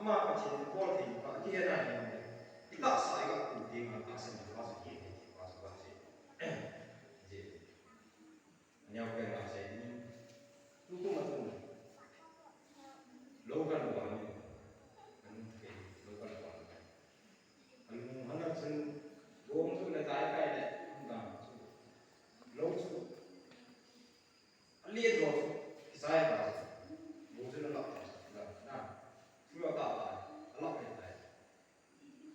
ama ka chin bol thi ka ki na ni ita sai ga ku ding an ka sen ka su ki ni ka su ba si ji nyau ke na se ni tu tu ma tu lo kan wa ni an ke lo kan wa an hana chen gom su na dai kai de da lo su lia do sai ba bo su na la na chưa tạo lại lọc này này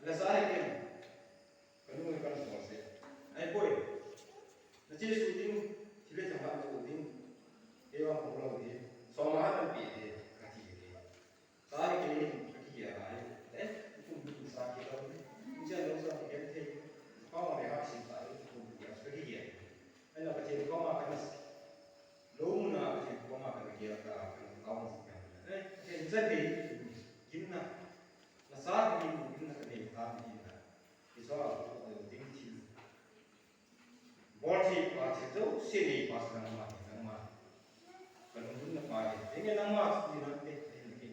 là sao hay kia cái người con sổ sẽ ai bôi là chỉ số tin chỉ biết thằng bạn số tin cái ông không lâu thì số má nó bị thì cái gì thì sao hay cái gì à lại đấy cũng bị sao kia đâu chứ đâu sao thì cái thế có mà để học sinh tại cũng bị cái gì hay là cái gì có mà cái đúng là cái gì có mà cái gì cả cái cao đấy cái rất thì gimna la sa ni gimna ka ni ta ni na iso ding chi bol thi pa thi to se ni pa sa na ma ka no gimna pa ni nge na ma ni na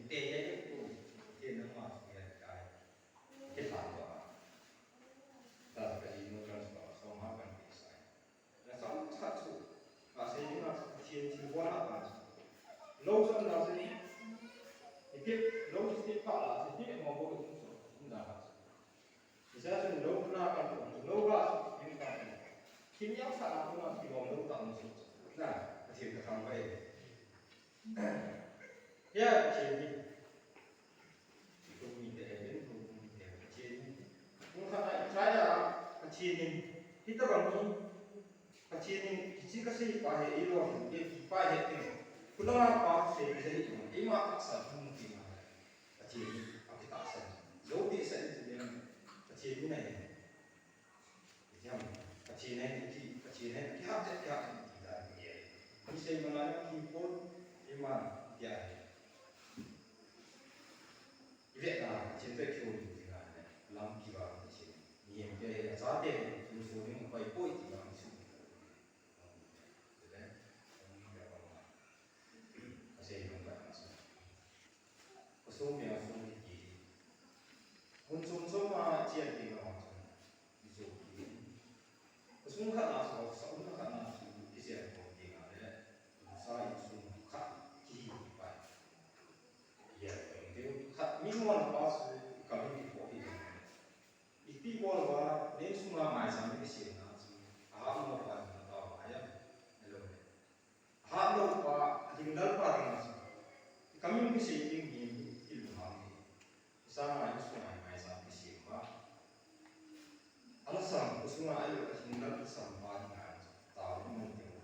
te ye ko te na ma ya ka ke ta ba ta ka ni no kan so ma kan ni sai la sa cha chu pa se ni na chi chi bo na pa lo so na se ni tiếp lâu tiếp phá là tiếp mà vô được cũng là thì sẽ là lâu na cần lâu ra những cái khi nhắc sao cũng là khi vòng lâu tận là thì được thằng vậy ya chỉ cũng nhìn thấy đến cũng nhìn thấy chỉ cũng thằng này trái là chỉ nhìn hít tới bằng cái chỉ nhìn chỉ có gì phải hiểu rồi cái phải hiểu thì cũng là phải sẽ ý mà tác sản không thì chỉ ở cái tạo sản dấu địa sẽ thì chỉ như này thì không chỉ này cái hấp dẫn cái hấp dẫn thì là gì mình xem mà nói khi vốn nhưng mà dạ cái việc là trên tay thiếu thì là làm kỳ vào thì nhiều cái giá tiền số số những cái bội thì là mình sử đấy sẽ không phải là số nhiều số gì muốn số mà chia thì nó ví dụ số khác là số khác là số cái gì cũng thì là đấy sai số khác gì phải giờ cái khác mình muốn là số cái gì cũng thì ít đi qua là nên số mà mai sang cái gì là nó phải là tao phải là lo qua tinggal qua tinggal kami mesti tinggi ilmu kami sama sungai mai sampai siapa alasam sungai ayo tinggal sampai dengan tahu mungkin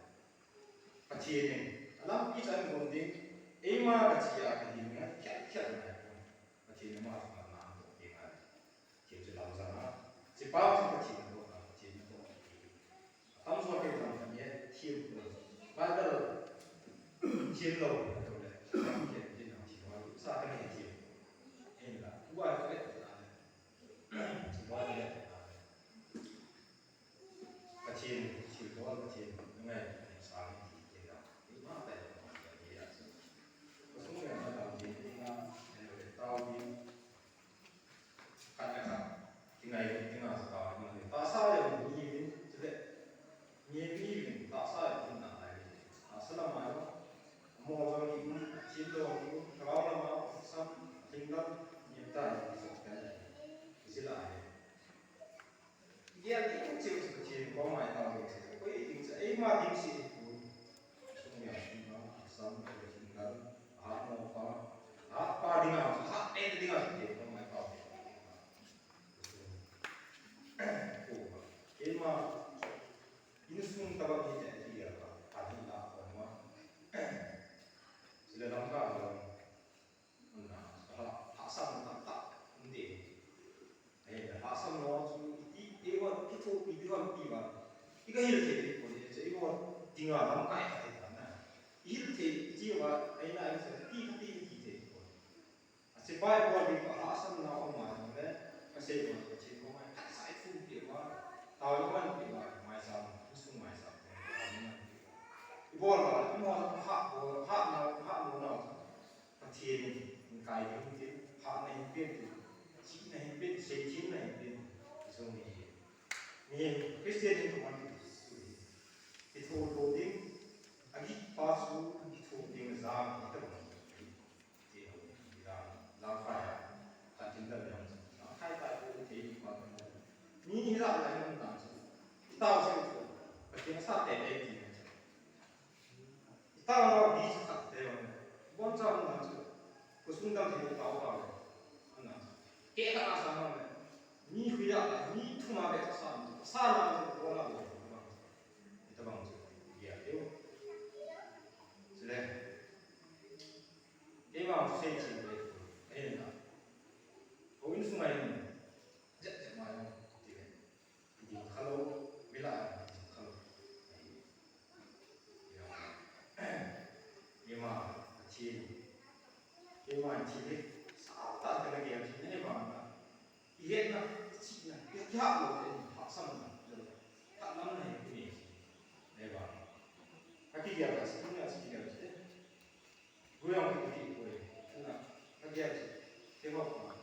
kecil ni alam kita mungkin ema kecil akhirnya kiat kecil ni mah mana dengan kecil dalam sana sebab kecil itu kamu suka kita ni tiap pada chiến lầu là đâu đấy không thể trên nào chỉ nói xa cái này chỉ nên là qua cái đấy chỉ qua cái đấy cái chiến chỉ có cái chiến những ngày sáng thì cái đó cái mà tại là cái gì đó có số người ta làm gì thì là để tao đi cái này cái ngày cái nào sẽ có mà người ta sai rồi mình nhìn đến chứ đấy nhìn mình ta sai thì nào lại sao làm mà mua cho những chiến đồ đó là mà sắp tinh lắm hiện tại thì cái này sẽ lại giờ thì cũng chịu sự chiến có mai tao được cái tính sẽ ấy mà tính gì cũng không hiểu nó xong rồi chiến lắm nó có ba đi nào ấy đi nào thì có mai tao cái mà ini semua tabak ni jadi apa ada lah semua sila langkah dalam asam tak nanti asam no iwan itu iwan iwan ika hil te ko je iwan tinggal langkah ya na hil te jiwa aina isa ti te ko sebai bo di asam na ko ma ne ase ko che ko ma sai fu de wa tao iwan de wa mai sam su mai sam ibo là ibo hạ nào thiên cài cái thiên hạ này kể cả là sao mà ni huy à ni thu mà về sao là có là được mà kita bằng sự ya yêu cho nên cái mà xây dựng về cái này là có những xung quanh rất rất mà không thì kalau bila kalau nhưng mà chỉ cái mà chỉ sao ta cái này chỉ này mà hiện là chỉ là cái hạng của cái học xong rồi hạng năm này cái gì này vào các cái việc là sẽ là gì việc chứ vui không cái gì vui là các việc thế học mà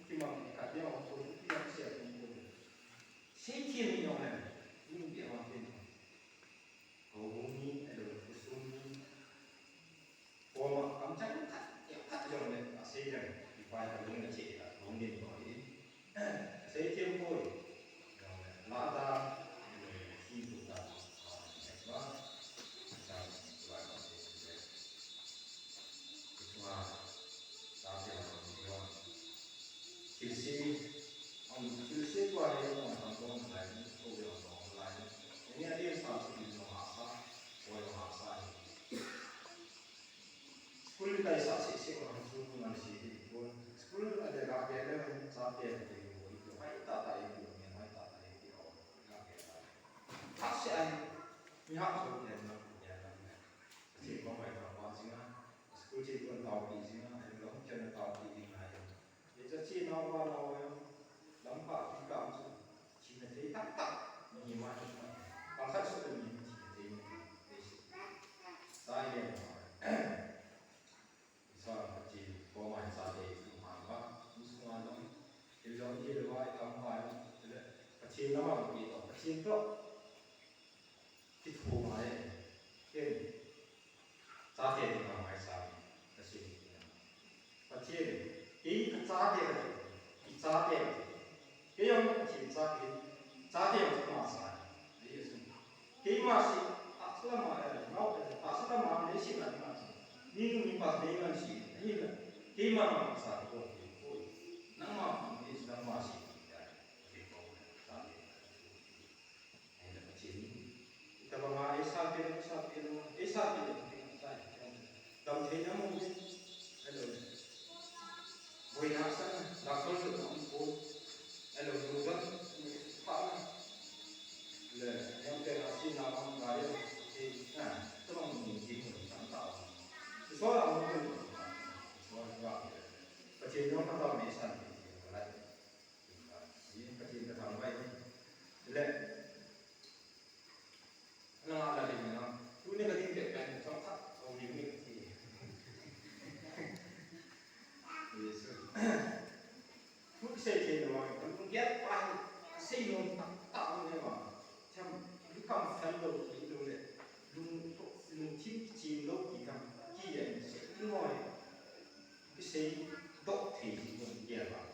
khi mà cả đeo tôi cũng đang sẽ cũng xây thiên nhau này nhưng việc hoàn thiện cầu ni hay là cái số của cảm giác cắt rồi này xây dựng thì phải là những cái chỉ là không nên gọi xây thêm thôi lá ta khi chúng ta và ta lại có thể và ta sẽ làm điều gì ông chữ sĩ qua đây ông thành công lại câu điều đó lại những cái điều sao thì nó hạ sa rồi nó hạ sa school cái sao sẽ có hàng số mà sẽ đi buôn school ở đây gặp cái này sao cái này thì phải ta tại cái này phải ta tại cái đó gặp cái này phát sẽ anh mi học số này nó cũng nhà làm này chỉ có phải học qua chính á school chỉ còn tàu đi chính á hay là không cho nó tàu đi đi này để cho chi nó qua nó đóng vào cái cảm xúc chỉ là thấy tắc tắc nhiều mà còn khác số mình chỉ là thấy sai điểm sao chỉ có ngoài sao để không hoàn quá không hoàn lắm thì giống như là vai cầm hoài cái chi nó mà bị tổn cái chi đó cái thù mà cái giá tiền thì ngoài sao cái chi cái chi cái giá tiền cái giá tiền cái ông chỉ giá tiền cũng mà sai đấy là cái mà gì à là mà nó à là mà lấy xin là mà nhưng mình bắt lấy cái gì nhưng mà cái mà sai rồi nó mà cái gì nó mà gì cái câu giá tiền hay là cái gì kita bahas esa tiền thì sai đồng thế nó muốn hello vui nào sao đặc biệt là nó cũng hello đúng không phải là em cái là xin nào không phải thì tức là mình chỉ muốn sáng tạo thì số là một cái số là cái chuyện nó không bao giờ sản thì lại những cái chuyện nó thằng vậy lệ nó là gì nó cứ nên là tin việc này trong thắt ông những cái gì phút xây thì rồi cũng ghét qua xây luôn tạo như mà theo cái công phần đầu thì đâu đấy luôn chim chim lâu thì cầm kia sẽ ngồi cái xây độ thì mình kia vào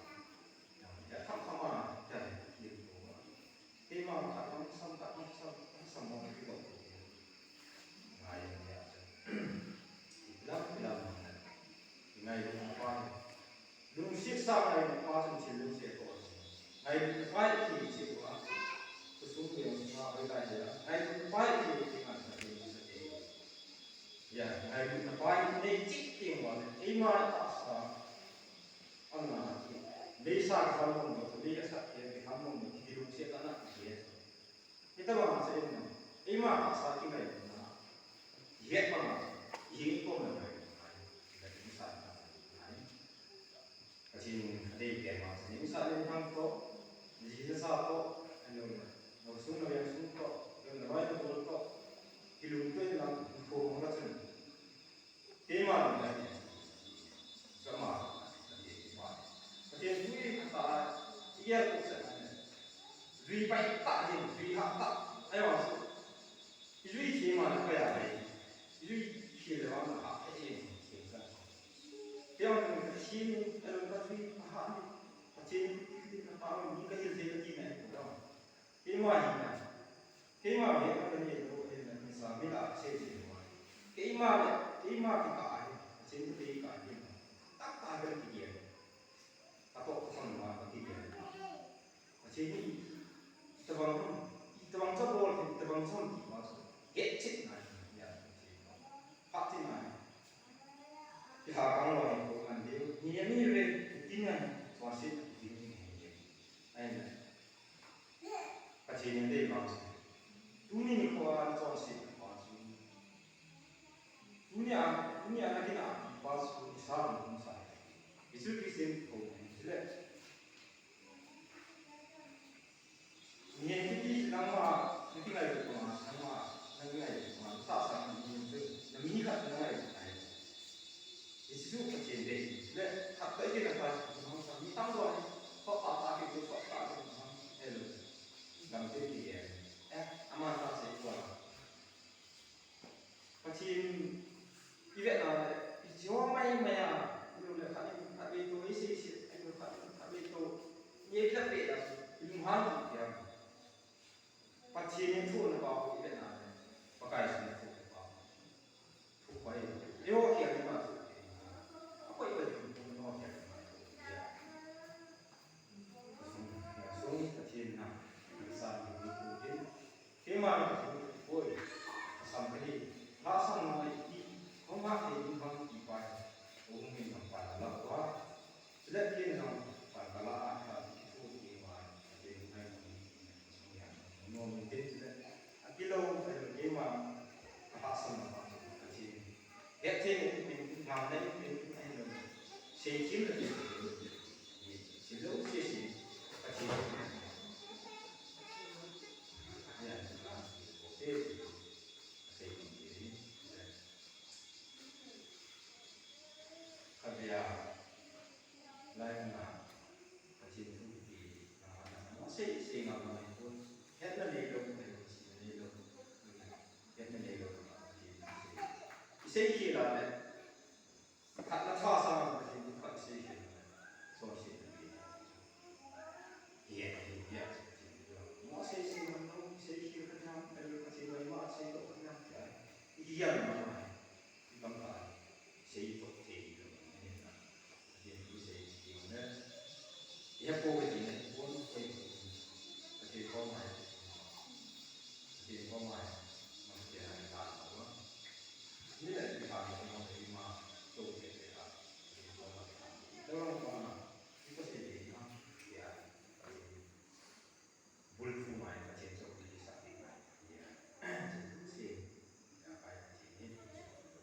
để không mà trời nhiều khi mà cả nó xong một cái độ ngày lắm cái lần ngày hôm qua luôn siết sao này qua trong chiến lược sẽ có ngày phải thì sẽ có số tiền mà với đại diện ngày phải thì ăn sẽ đi ya ngày phải nên chích tiền vào ấy mà ta ăn là đi sang khám mông được đi cái sắc cái khám mông được thì lúc sẽ có nặng gì kita bahas ini ấy mà ta cái này là hết mà hết có mà này là cái sai Kacin ada kema, ini misalnya orang tu, jadi satu, anu, sumber yang sumber, yang lain tu tu, ilmu tu yang info mana tu, kema ni, sama, kacin dui kata, ia tu sebenarnya, dui baik tak ni, dui hak tak, ayo masuk, dui kema ni kaya ni, dui kira mana hak ni. Theo mình phải xin các vị hạn trên cái bao những cái gì này của nó cái ngoài này cái mà biết nó là gì đâu thì là mình sao biết là xây dựng ngoài cái mà thì cả trên cái cả thì tất cả cái gì Jadi tabang sabol tabang som masuk get chip na ya hati na ya kalau itu kan dia ni re tinggal suasana ini aina kacau ni dia masuk dunia ni kuat suasana masuk dunia lagi nak masuk Islam musai itu Kristen kau jelas ni kita nama kita lagi kuat nama lagi lagi kuat sasa ni ni kan lagi itu kecil deh, le, tak ada kita pas, ni tahu kan, kau apa itu kau tahu, hello, gambar dia, aman tak sih gua, kecil, ibarat lah, jauh main maya, itu le, tapi itu isi, tapi itu, ni kita beda, itu mahal dia, kecil itu nak ibarat lah, pakai sini tu, tu pakai, dia okey ni macam. Apa itu yang orang yang sungguh kecil nak besar itu kemana itu boleh sampai langsung naik kau nak ini kau ipai orang ini nampak lah wah sudah dia nampak kalau ada itu ipai dia naik ini mungkin sudah kilo kemana langsung nampak kecil kecil itu mana itu谁听了这个谁都谢谢他听了哎呀谢谢谁他这样来嘛他听出的啊谁啊嘛我现在那个谁听了呢他差上了他谁听了说谁也我谁们都谁去跟他谁为嘛谁都跟他一样嘛刚才谁做谁的也不谁有呢也不会呢我会而且光买而且光买มันเสียหายต่างกันว่านี่แหละที่ทำให้เราได้มาโตเต็มเลยครับแล้วเราก็ที่ก็เสียดีนะเสียบุญผู้ใหม่ประเทศโชคดีสักทีใหม่เนี่ยเสียไปที่นี่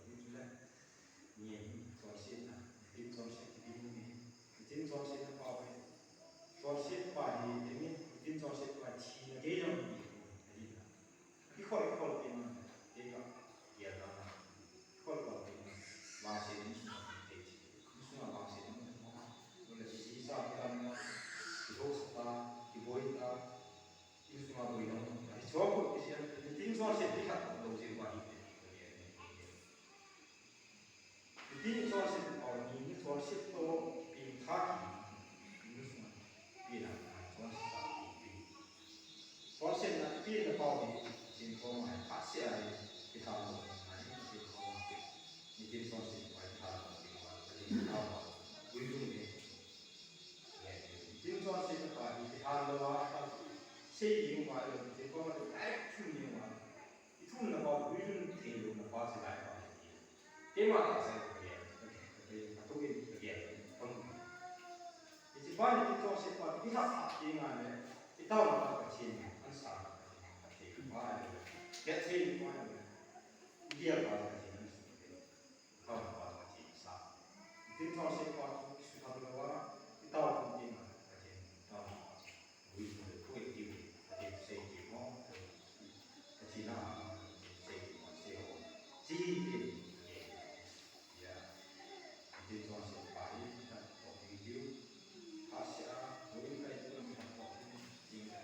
นี่แหละเนี่ยสอนเสียนะที่สอนเสียที่นี่ที่สอนเสียนะพอไปสอนเสียไปที่นี่ที่สอนเสียไปที่นี่เกี่ยวกับที่คนเป็นเกี่ยวกับเกี่ยวกับคนเป็นบางสิ่งที่เด็กที่ส่วนบางสิ่งที่มันจะสิ่งที่สร้างกันที่โลกตาที่บริตาที่ส่วนบริโภคที่ชอบที่สิ่งที่ส่วนสิ่งที่ขัดต่อสิ่งว่าที่ที่ส่วนสิ่งเอานี้ส่วนสิ่งโตเป็นท่าที่ที่ส่วนเป็นอะไรส่วนสิ่งส่วนสิ่งนั้นเป็นพอดีสิ่งของหมายพัดเสียที่ทำลงมาที่สิ่งของหมายมีสิ่งส่วนสิ่งหมายทำลงสิ่งว่าสิ่งทำมาวิจุนี่สิ่งส่วนสิ่งว่าที่ทำลงว่าเสียยิ่งว่าสิ่งของมันไอ้ทุ่มยิ่งว่าที่ทุ่มนะว่าวิจุนี่ที่ลงนะว่าสิ่งไหนว่าเกี่ยมาตั้งแต่เกี่ยตัวเองเกี่ยต้องที่บ้านที่ส่วนสิ่งว่าที่ทำยิ่งว่าเนี่ยที่เต้ามาตั้งแต่เช้าอันสามget in one dia bahasa Cina kau bahasa Cina itu proses waktu sudah berlalu kita mungkin macam tahu itu kuitiu macam saya mau Cina saya Cina ya itu proses baik dan video Asia boleh kita itu macam Cina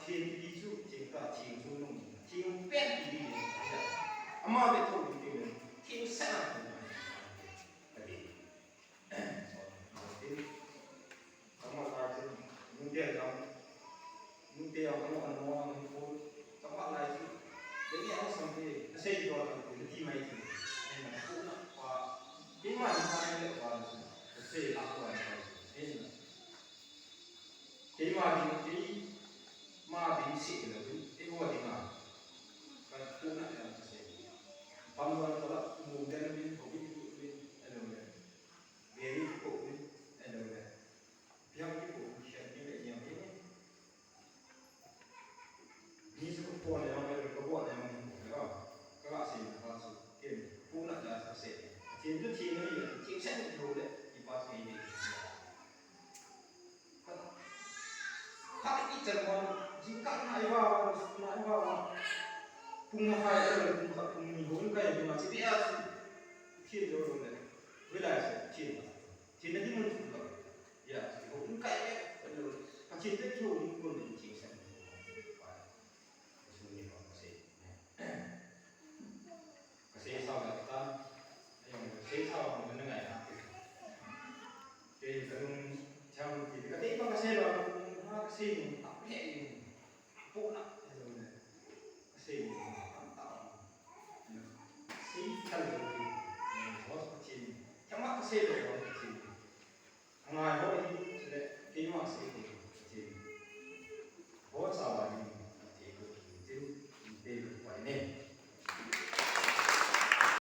thiên đi chú chính cả thiên chú nông thiên pet đi đi ama bị thôi đi đi thiên sa cái gì sama ta chứ những tiền không còn mua mình mua trong bạn này chứ cái gì nó xong thì nó xây dựng rồi cái gì mày thì nên là cũng và cái mà chúng ta nên lựa vào xây làm rồi nên cái mà bị xịn là cái mua thì mà cái cũng là cái xây bằng vào đó là mua đen bên của bên anh em này về đi của bên anh em này theo cái của hiện như vậy nhiều thế như số của này mà được có bộ này mình đúng không các bạn xin là sự tiền cũng là sẽ tiền rất chi nó nhiều chính sách được đủ đấy thì bao giờ thì các cái chân con chỉ cắt hai vào cùng hai rồi cùng mình bốn cây nhưng mà chỉ biết chia cho rồi này với lại sẽ chia là những môn phụ rồi dạ chỉ bốn cây rồi các chia tiếp thu những con định chính sách và số nhiều con sẽ sau là ta sẽ sau mình ngày nào thì cần trong thì cái đấy có xe rồi nó xe mình tập nhẹ phụ nặng rồi này xe mình tạo xe thân rồi thì có chín trong mắt xe rồi